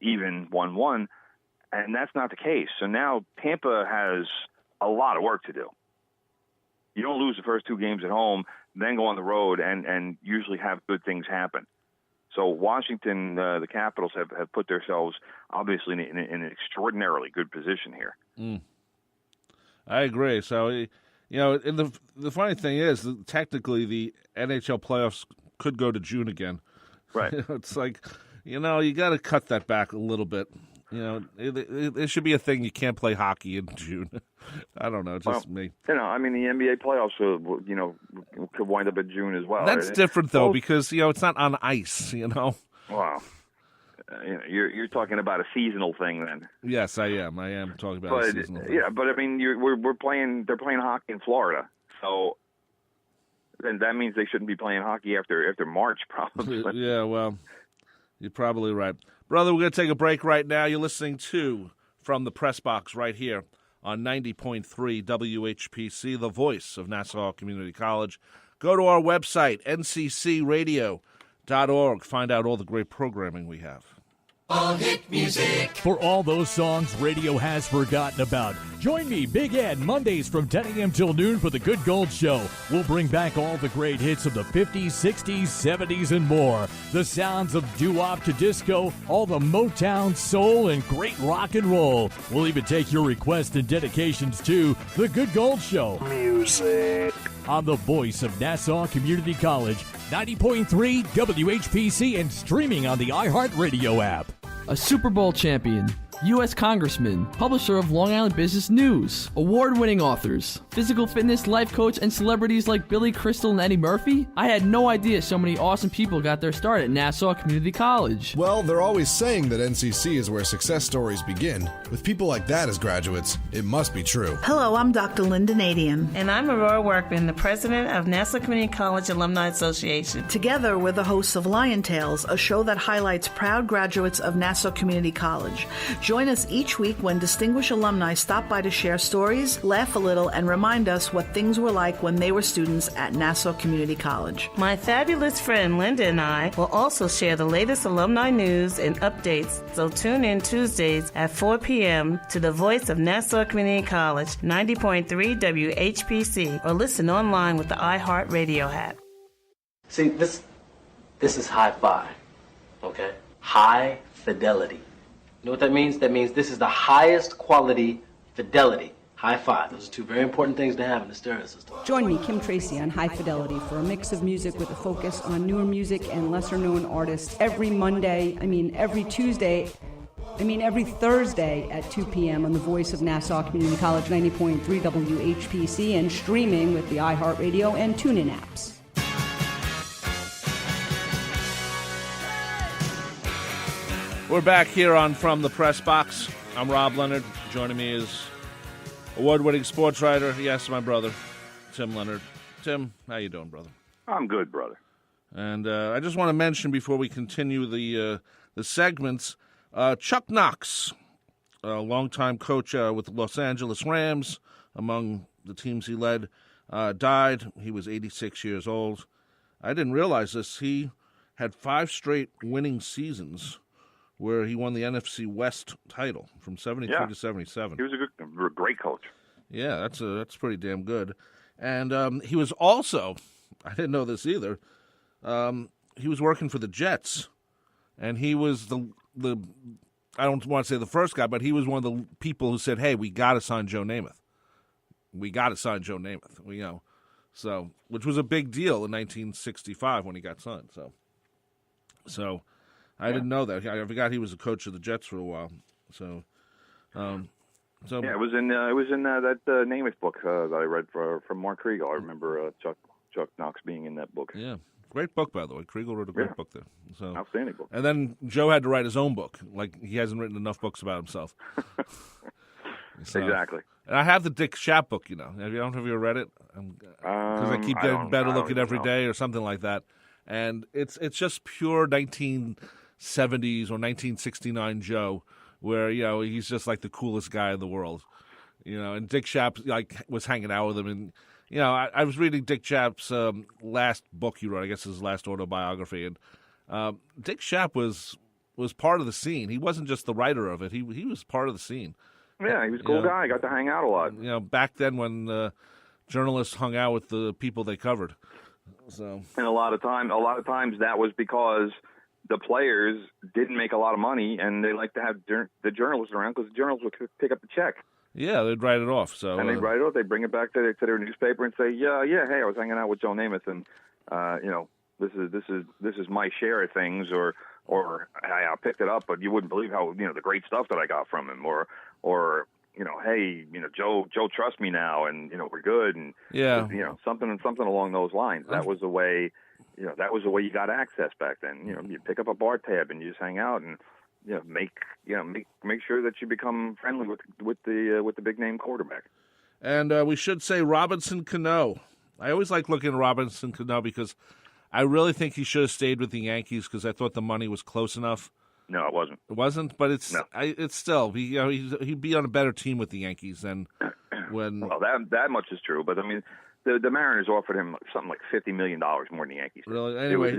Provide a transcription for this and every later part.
even 1-1, and that's not the case. So now Tampa has a lot of work to do. You don't lose the first 2 games at home, then go on the road and usually have good things happen. So Washington, the Capitals, have put themselves obviously in an extraordinarily good position here. I agree. So, and the funny thing is, that technically the NHL playoffs could go to June again. Right. It's like, you got to cut that back a little bit. It should be a thing. You can't play hockey in June. I don't know. Just me. The NBA playoffs, could wind up in June as well. That's different, though, because, it's not on ice, Wow. You're talking about a seasonal thing then. Yes, I am. I am talking about a seasonal thing. Yeah, but I mean, we're playing. They're playing hockey in Florida, so then that means they shouldn't be playing hockey after March, probably. Yeah, well, you're probably right, brother. We're gonna take a break right now. You're listening to From the Press Box right here on 90.3 WHPC, the voice of Nassau Community College. Go to our website, nccradio.org. Find out all the great programming we have. All hit music. For all those songs radio has forgotten about, join me, Big Ed, Mondays from 10 a.m. till noon for The Good Gold Show. We'll bring back all the great hits of the 50s, 60s, 70s, and more. The sounds of doo-wop to disco, all the Motown, soul, and great rock and roll. We'll even take your requests and dedications to The Good Gold Show. Music. On the voice of Nassau Community College, 90.3 WHPC, and streaming on the iHeartRadio app. A Super Bowl champion, U.S. Congressman, publisher of Long Island Business News, award-winning authors, physical fitness, life coach, and celebrities like Billy Crystal and Eddie Murphy. I had no idea so many awesome people got their start at Nassau Community College. Well, they're always saying that NCC is where success stories begin. With people like that as graduates, it must be true. Hello, I'm Dr. Linda Nadian. And I'm Aurora Workman, the president of Nassau Community College Alumni Association. Together, we're the hosts of Lion Tales, a show that highlights proud graduates of Nassau Community College. Join us each week when distinguished alumni stop by to share stories, laugh a little, and remind us what things were like when they were students at Nassau Community College. My fabulous friend Linda and I will also share the latest alumni news and updates, so tune in Tuesdays at 4 p.m. to the voice of Nassau Community College, 90.3 WHPC, or listen online with the iHeartRadio app. See, this is high five, okay? High fidelity. You know what that means? That means this is the highest quality fidelity. High five. Those are 2 very important things to have in the stereo system. Join me, Kim Tracy, on High Fidelity for a mix of music with a focus on newer music and lesser-known artists every every Thursday at 2 p.m. on the voice of Nassau Community College 90.3 WHPC and streaming with the iHeartRadio and TuneIn apps. We're back here on From the Press Box. I'm Rob Leonard. Joining me is award-winning sports writer, yes, my brother, Tim Leonard. Tim, how you doing, brother? I'm good, brother. And I just want to mention before we continue the segments, Chuck Knox, a longtime coach with the Los Angeles Rams, among the teams he led, died. He was 86 years old. I didn't realize this. He had 5 straight winning seasons where he won the NFC West title from 73 to 77. He was a great coach. Yeah, that's pretty damn good. And he was also, I didn't know this either, he was working for the Jets, and he was the I don't want to say the first guy, but he was one of the people who said, "Hey, we got to sign Joe Namath. So which was a big deal in 1965 when he got signed. So I didn't know that. I forgot he was a coach of the Jets for a while. So it was in that Namath book that I read from Mark Kriegel. I remember Chuck Knox being in that book. Yeah, great book, by the way. Kriegel wrote a great book there. So outstanding book. And then Joe had to write his own book. Like, he hasn't written enough books about himself. Exactly. And I have the Dick Schaap book. Have you ever read it? Because I keep getting better looking every day, or something like that. And it's just pure 1970s or 1969 Joe, where he's just like the coolest guy in the world. And Dick Schaap was hanging out with him, and I was reading Dick Schaap's last book he wrote. I guess his last autobiography, and Dick Schaap was was part of the scene. He wasn't just the writer of it. He was part of the scene. Yeah, he was a cool guy. Got to hang out a lot. Back then when journalists hung out with the people they covered. So, and a lot of times that was because the players didn't make a lot of money, and they like to have the journalists around because the journalists would pick up the check. Yeah, they'd write it off. So, and they'd write it off. They'd bring it back to their newspaper and say, yeah, hey, I was hanging out with Joe Namath, and this is my share of things, or I picked it up, but you wouldn't believe how the great stuff that I got from him, or hey, Joe trusts me now, and we're good, and something along those lines. That was the way, you got access back then. You pick up a bar tab and you just hang out and make sure that you become friendly with the big name quarterback. And we should say Robinson Cano. I always like looking at Robinson Cano because I really think he should have stayed with the Yankees because I thought the money was close enough. No, it wasn't. It wasn't, but it's no. It's still he'd be on a better team with the Yankees than when. Well, that much is true, but I mean, the Mariners offered him something like $50 million more than the Yankees. Really? Anyway,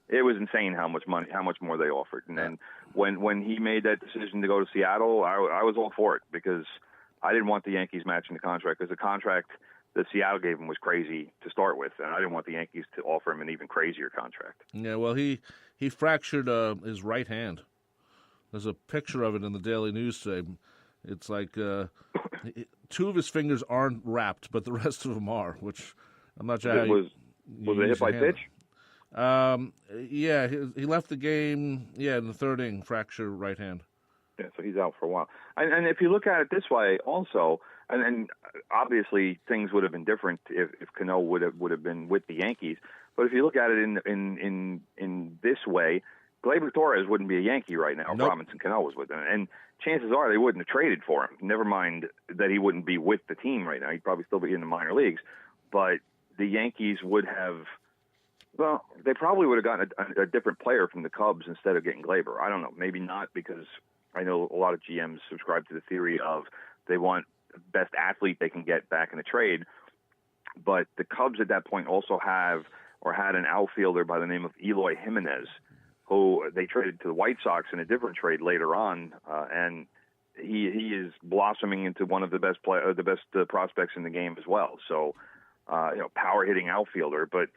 it was insane how much more they offered. And then when he made that decision to go to Seattle, I was all for it because I didn't want the Yankees matching the contract because the contract that Seattle gave him was crazy to start with, and I didn't want the Yankees to offer him an even crazier contract. Yeah, well, he fractured his right hand. There's a picture of it in the Daily News today. It's like two of his fingers aren't wrapped, but the rest of them are, which I'm not sure. Was it hit by pitch? Yeah, he left the game. Yeah, in the third inning, fractured right hand. Yeah, so he's out for a while. And if you look at it this way, also, and obviously things would have been different if Cano would have been with the Yankees. But if you look at it in this way, Gleyber Torres wouldn't be a Yankee right now if Robinson Cano was with him. And chances are they wouldn't have traded for him. Never mind that he wouldn't be with the team right now. He'd probably still be in the minor leagues. But the Yankees would have, well, they probably would have gotten a different player from the Cubs instead of getting Gleyber. I don't know. Maybe not, because I know a lot of GMs subscribe to the theory of they want the best athlete they can get back in a trade. But the Cubs at that point also had an outfielder by the name of Eloy Jimenez, who they traded to the White Sox in a different trade later on, and he is blossoming into one of the best prospects in the game as well. So, power hitting outfielder. But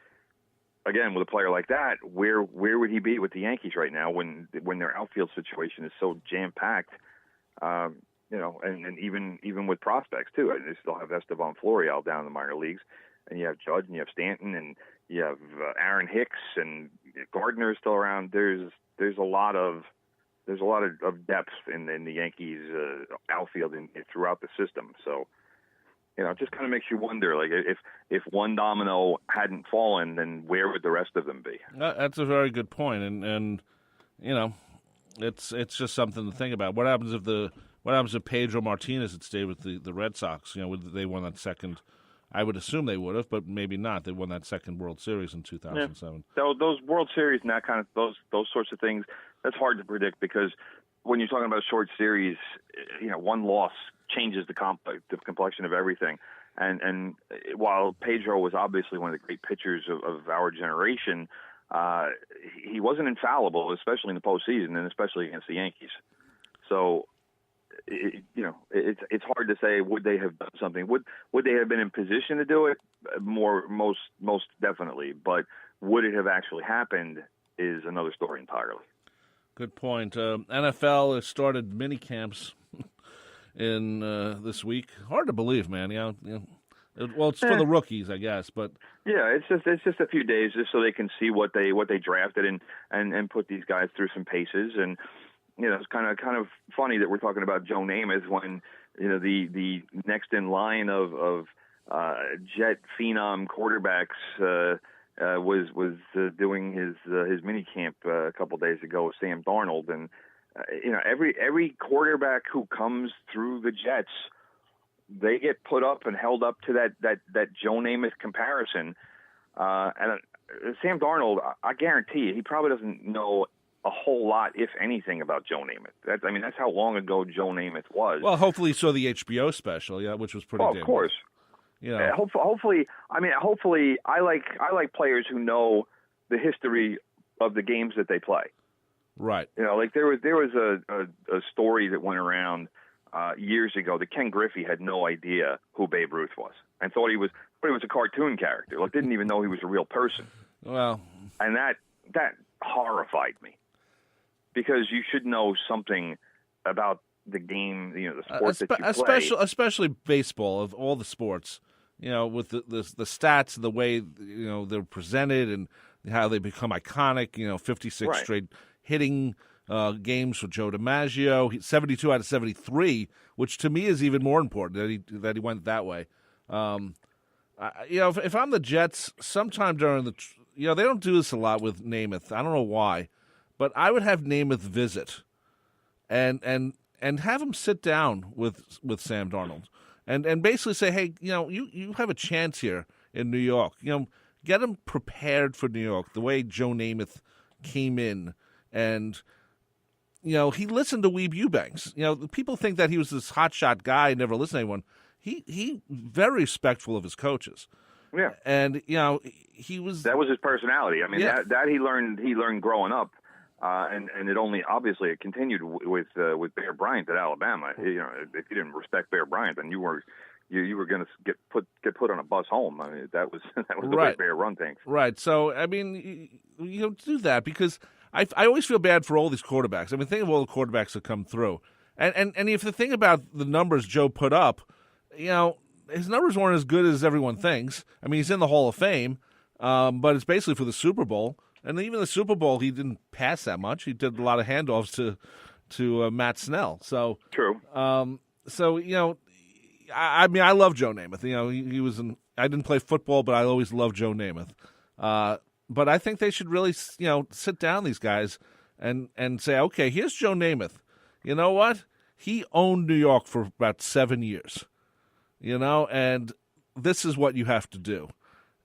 again, with a player like that, where would he be with the Yankees right now when their outfield situation is so jam packed? And even with prospects too. They still have Esteban Florial down in the minor leagues, and you have Judge, and you have Stanton, and you have Aaron Hicks, and Gardner is still around. There's a lot of depth in the Yankees outfield throughout the system. So, it just kind of makes you wonder, like if one domino hadn't fallen, then where would the rest of them be? That's a very good point, and it's just something to think about. What happens if Pedro Martinez had stayed with the Red Sox? Would they won that second? I would assume they would have, but maybe not. They won that second World Series in 2007. Yeah. Those World Series and that kind of those sorts of things, that's hard to predict because when you're talking about a short series, one loss changes the complexion of everything. And while Pedro was obviously one of the great pitchers of our generation, he wasn't infallible, especially in the postseason and especially against the Yankees. So, it's hard to say. Would they have done something? Would they have been in position to do it? Most definitely. But would it have actually happened is another story entirely. Good point. NFL has started mini camps in this week. Hard to believe, man. Well, it's for the rookies, I guess, but yeah, it's just a few days just so they can see what they drafted and put these guys through some paces. And it's kind of funny that we're talking about Joe Namath when the next in line of Jet phenom quarterbacks was doing his mini camp a couple days ago with Sam Darnold, and every quarterback who comes through the Jets, they get put up and held up to that Joe Namath comparison. And Sam Darnold, I guarantee you, he probably doesn't know a whole lot, if anything, about Joe Namath. That's how long ago Joe Namath was. Well, hopefully you saw the HBO special, which was pretty. Of course. Hopefully, I like players who know the history of the games that they play. Right. You know, like there was a story that went around years ago that Ken Griffey had no idea who Babe Ruth was and thought he was a cartoon character. Like didn't even know he was a real person. Well, and that horrified me because you should know something about the game, you know, the sport that you play. Especially baseball of all the sports. You know, with the stats and the way, you know, they're presented and how they become iconic. You know, 56 Right. straight hitting games for Joe DiMaggio, 72 out of 73, which to me is even more important that he went that way. You know, if I'm the Jets, sometime during they don't do this a lot with Namath. I don't know why, but I would have Namath visit, and have him sit down with Sam Darnold, and basically say, hey, you know, you have a chance here in New York. You know, get him prepared for New York the way Joe Namath came in. And, you know, he listened to Weeb Eubanks. You know, people think that he was this hotshot guy, never listened to anyone. He very respectful of his coaches. Yeah. And, you know, that was his personality. I mean, yeah. that he learned growing up. And it only obviously it continued with Bear Bryant at Alabama. You know, if you didn't respect Bear Bryant, then you were going to get put on a bus home. I mean, that was the way Bear run things. Right. So I mean, you know, do that because I always feel bad for all these quarterbacks. I mean, think of all the quarterbacks that come through, and if you think about the numbers Joe put up, you know, his numbers weren't as good as everyone thinks. I mean, he's in the Hall of Fame, but it's basically for the Super Bowl. And even the Super Bowl, he didn't pass that much. He did a lot of handoffs to Matt Snell. So true. So you know, I mean, I love Joe Namath. You know, he was I didn't play football, but I always loved Joe Namath. But I think they should really, you know, sit down these guys and say, okay, here's Joe Namath. You know what? He owned New York for about 7 years. You know, and this is what you have to do.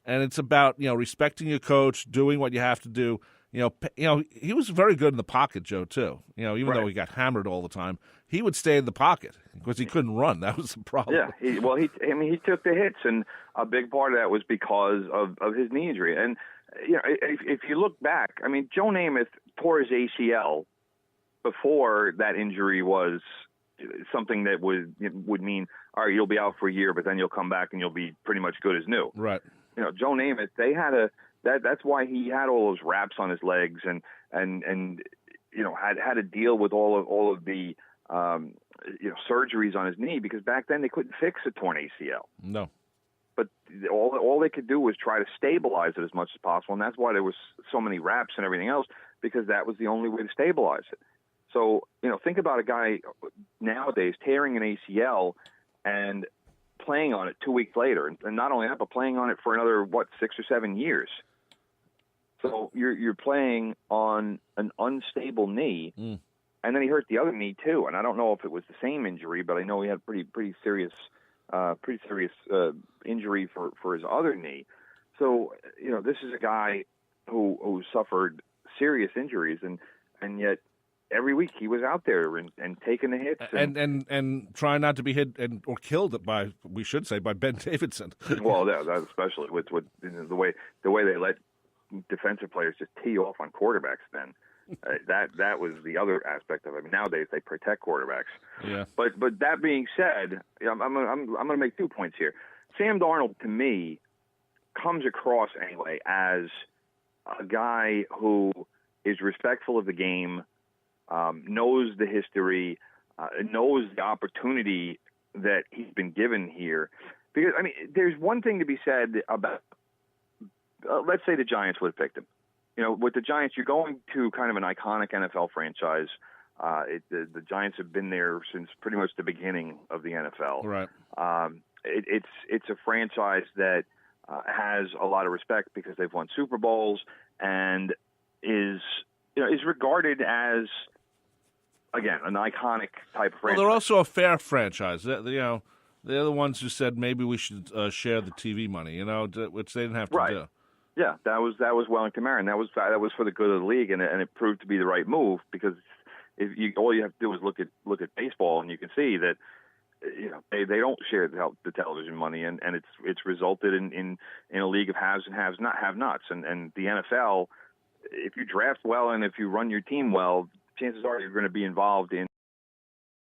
And it's about, you know, respecting your coach, doing what you have to do. You know, he was very good in the pocket, Joe, too. You know, even though he got hammered all the time, he would stay in the pocket because he couldn't run. That was the problem. Yeah, he took the hits, and a big part of that was because of his knee injury. And you know, if you look back, I mean, Joe Namath tore his ACL before that injury was something that would mean, all right, you'll be out for a year, but then you'll come back and you'll be pretty much good as new. Right. You know, Joe Namath, that's why he had all those wraps on his legs and you know had to deal with all of the you know, surgeries on his knee, because back then they couldn't fix a torn ACL. No. But all they could do was try to stabilize it as much as possible, and that's why there was so many wraps and everything else, because that was the only way to stabilize it. So, you know, think about a guy nowadays tearing an ACL and playing on it 2 weeks later, and not only that, but playing on it for another 6 or 7 years. So you're playing on an unstable knee, and then he hurt the other knee too. And I don't know if it was the same injury, but I know he had pretty serious injury for his other knee. So you know, this is a guy who suffered serious injuries, and yet every week he was out there and taking the hits and trying not to be hit or killed by Ben Davidson. Well, that especially with the way they let defensive players just tee off on quarterbacks. Then that was the other aspect of it. I mean, nowadays they protect quarterbacks. Yeah. But that being said, I'm going to make 2 points here. Sam Darnold, to me, comes across anyway as a guy who is respectful of the game. Knows the history, knows the opportunity that he's been given here. Because, I mean, there's one thing to be said about, let's say the Giants would have picked him. You know, with the Giants, you're going to kind of an iconic NFL franchise. The Giants have been there since pretty much the beginning of the NFL. Right. It's a franchise that has a lot of respect because they've won Super Bowls and is regarded as, again, an iconic type of franchise. Well, they're also a fair franchise. You know, they're the ones who said maybe we should share the TV money. You know, which they didn't have to do. Yeah, that was Wellington Marion. That was for the good of the league, and it proved to be the right move, because all you have to do is look at baseball, and you can see that, you know, they don't share the television money, and it's resulted in a league of haves and have-nots, and the NFL if you draft well and if you run your team well, chances are you're going to be involved in